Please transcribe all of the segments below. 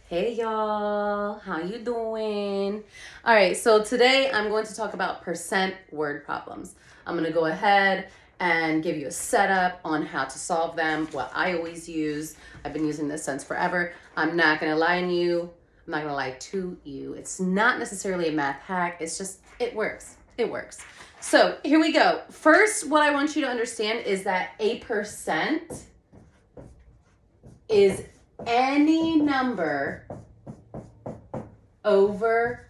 Hey y'all, how you doing? All right, so today I'm going to talk about percent word problems. I'm going to go ahead and give you a setup on how to solve them, what I always use. I've been using this since forever. I'm not going to lie to you. I'm not going to lie to you. It's not necessarily a math hack. It's just, it works. It works. So here we go. First, what I want you to understand is that a percent is any number over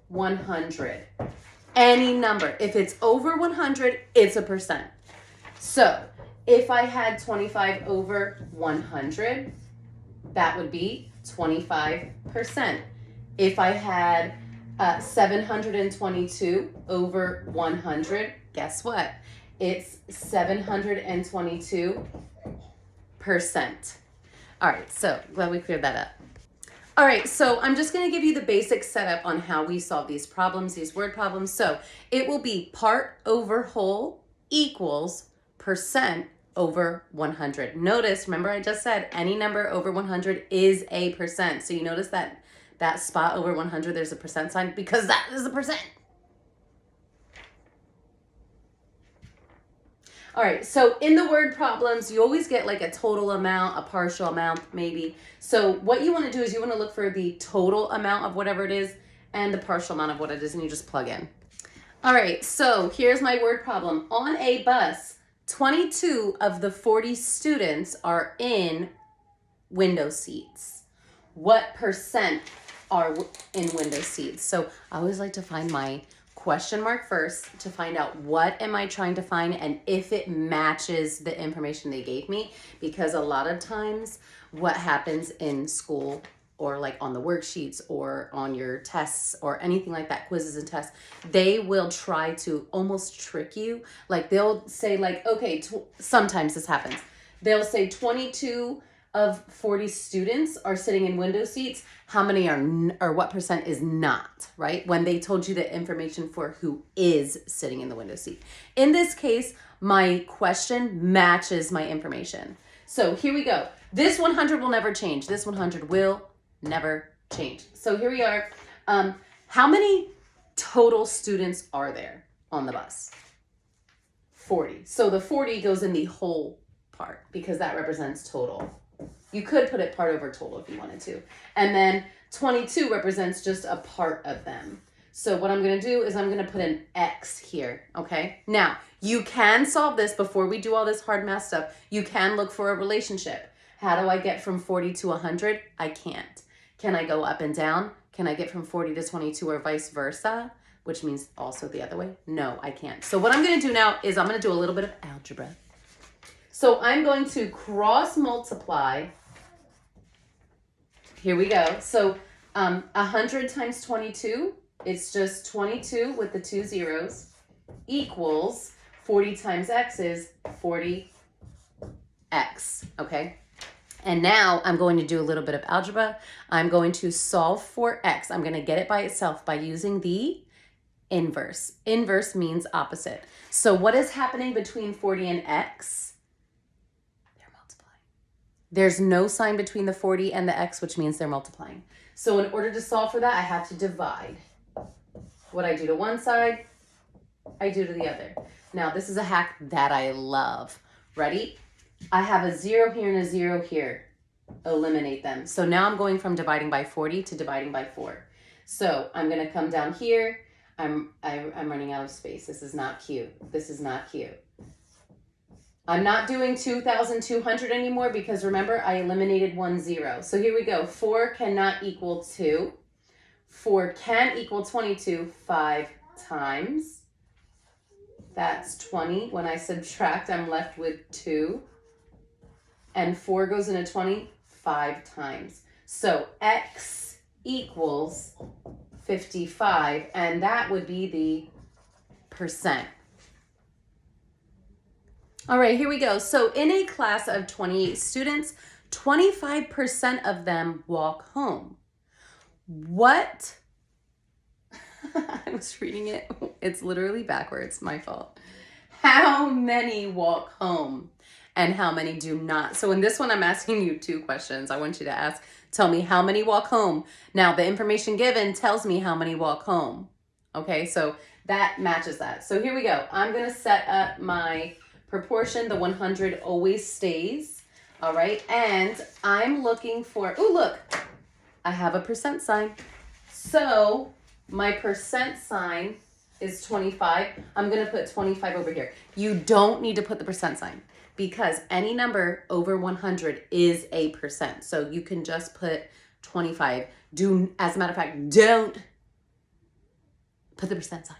100. Any number. If it's over 100, it's a percent. So if I had 25 over 100, that would be 25%. If I had 722 over 100, guess what? It's 722%. All right, so glad we cleared that up. All right, so I'm just going to give you the basic setup on how we solve these problems, these word problems. So it will be part over whole equals percent over 100. Notice, remember I just said any number over 100 is a percent. So you notice that spot over 100, there's a percent sign because that is a percent. All right, so in the word problems, you always get like a total amount, a partial amount, maybe. So what you want to do is you want to look for the total amount of whatever it is and the partial amount of what it is, and you just plug in. All right, so here's my word problem. On a bus, 22 of the 40 students are in window seats. What percent are in window seats? So I always like to find my question mark first to find out what am I trying to find and if it matches the information they gave me, because a lot of times what happens in school or like on the worksheets or on your tests or anything like that, quizzes and tests, they will try to almost trick you. Like they'll say like, okay, sometimes this happens. They'll say 22 of 40 students are sitting in window seats. How many are, or what percent is not, right? When they told you the information for who is sitting in the window seat. In this case, my question matches my information. So here we go. This 100 will never change. This 100 will never change. So here we are. How many total students are there on the bus? 40. So the 40 goes in the whole part because that represents total. You could put it part over total if you wanted to. And then 22 represents just a part of them. So what I'm going to do is I'm going to put an X here, okay? Now, you can solve this before we do all this hard math stuff. You can look for a relationship. How do I get from 40 to 100? I can't. Can I go up and down? Can I get from 40 to 22 or vice versa? Which means also the other way? No, I can't. So what I'm going to do now is I'm going to do a little bit of algebra. So I'm going to cross multiply. Here we go. So 100 times 22, it's just 22 with the two zeros, equals 40 times x is 40x, okay? And now I'm going to do a little bit of algebra. I'm going to solve for x. I'm going to get it by itself by using the inverse. Inverse means opposite. So what is happening between 40 and x? There's no sign between the 40 and the x, which means they're multiplying. So in order to solve for that, I have to divide. What I do to one side, I do to the other. Now, this is a hack that I love. Ready? I have a 0 here and a 0 here. Eliminate them. So now I'm going from dividing by 40 to dividing by 4. So I'm going to come down here. I'm running out of space. This is not cute. This is not cute. I'm not doing 2,200 anymore because remember I eliminated 1 0. So here we go. 4 cannot equal 2. 4 can equal 22 5 times. That's 20. When I subtract, I'm left with 2. And 4 goes into 20 5 times. So x equals 55, and that would be the percent. All right, here we go. So in a class of 28 students, 25% of them walk home. What? I was reading it. It's literally backwards. My fault. How many walk home? and how many do not. So in this one, I'm asking you 2 questions. I want you to tell me how many walk home. Now, the information given tells me how many walk home. Okay, so that matches that. So here we go. I'm going to set up my proportion. The 100 always stays. All right, and I'm looking for, oh, look, I have a percent sign. So my percent sign is 25. I'm going to put 25 over here. You don't need to put the percent sign because any number over 100 is a percent. So you can just put 25. As a matter of fact, don't put the percent sign.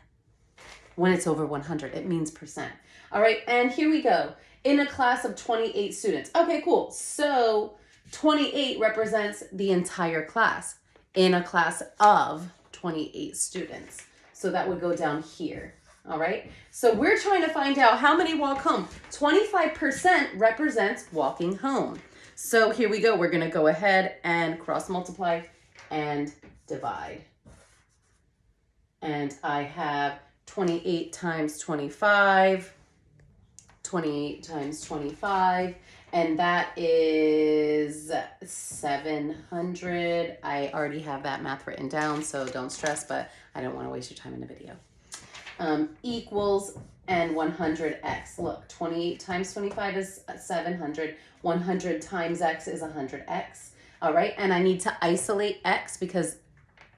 When it's over 100, it means percent. All right, and here we go. In a class of 28 students. Okay, cool. So 28 represents the entire class in a class of 28 students. So that would go down here. All right. So we're trying to find out how many walk home. 25% represents walking home. So here we go. We're going to go ahead and cross multiply and divide. And I have 28 times 25. 28 times 25, and that is 700. I already have that math written down, so don't stress, but I don't want to waste your time in the video. Equals and 100x. Look, 28 times 25 is 700. 100 times x is 100x. All right, and I need to isolate x because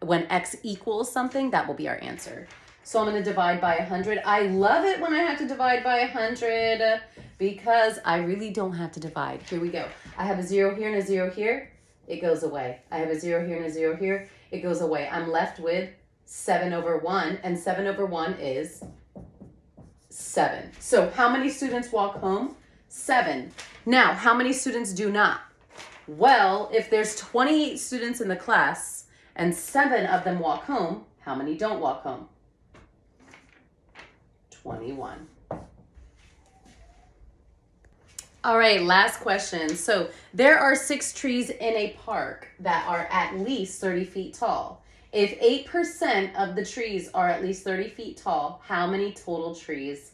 when x equals something, that will be our answer. So I'm going to divide by 100. I love it when I have to divide by 100 because I really don't have to divide. Here we go. I have a 0 here and a 0 here. It goes away. I have a 0 here and a 0 here. It goes away. I'm left with 7 over 1, and 7 over 1 is 7. So how many students walk home? 7. Now, how many students do not? Well, if there's 28 students in the class and 7 of them walk home, how many don't walk home? 21. All right, last question. So there are 6 trees in a park that are at least 30 feet tall. If 8% of the trees are at least 30 feet tall, how many total trees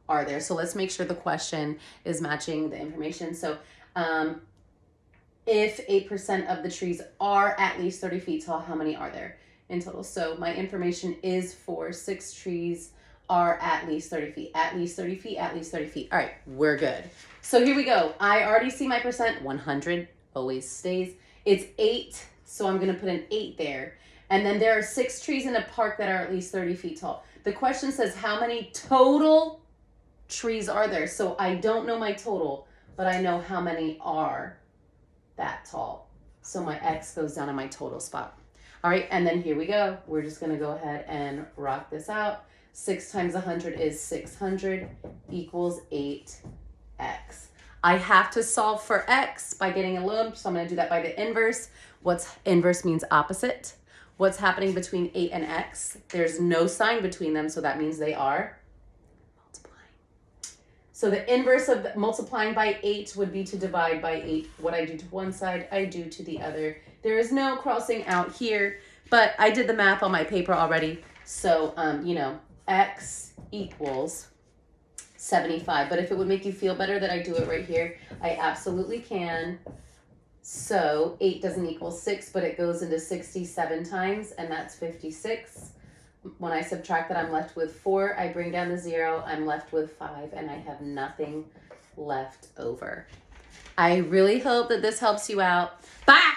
are there? So let's make sure the question is matching the information. So if 8% of the trees are at least 30 feet tall, how many are there in total? So my information is for 6 trees are at least 30 feet, at least 30 feet, at least 30 feet. All right, we're good. So here we go. I already see my percent. 100 always stays. It's 8, so I'm going to put an 8 there. And then there are 6 trees in a park that are at least 30 feet tall. The question says how many total trees are there? So I don't know my total, but I know how many are that tall. So my X goes down in my total spot. All right, and then here we go. We're just going to go ahead and rock this out. 6 times 100 is 600 equals 8x. I have to solve for x by getting a load, so I'm going to do that by the inverse. What's inverse means opposite. What's happening between 8 and x? There's no sign between them, so that means they are multiplying. So the inverse of multiplying by 8 would be to divide by 8. What I do to one side, I do to the other. There is no crossing out here, but I did the math on my paper already. So, x equals 75. But if it would make you feel better that I do it right here, I absolutely can. So 8 doesn't equal 6, but it goes into 67 times, and that's 56. When I subtract that, I'm left with 4. I bring down the 0. I'm left with 5, and I have nothing left over. I really hope that this helps you out. Bye!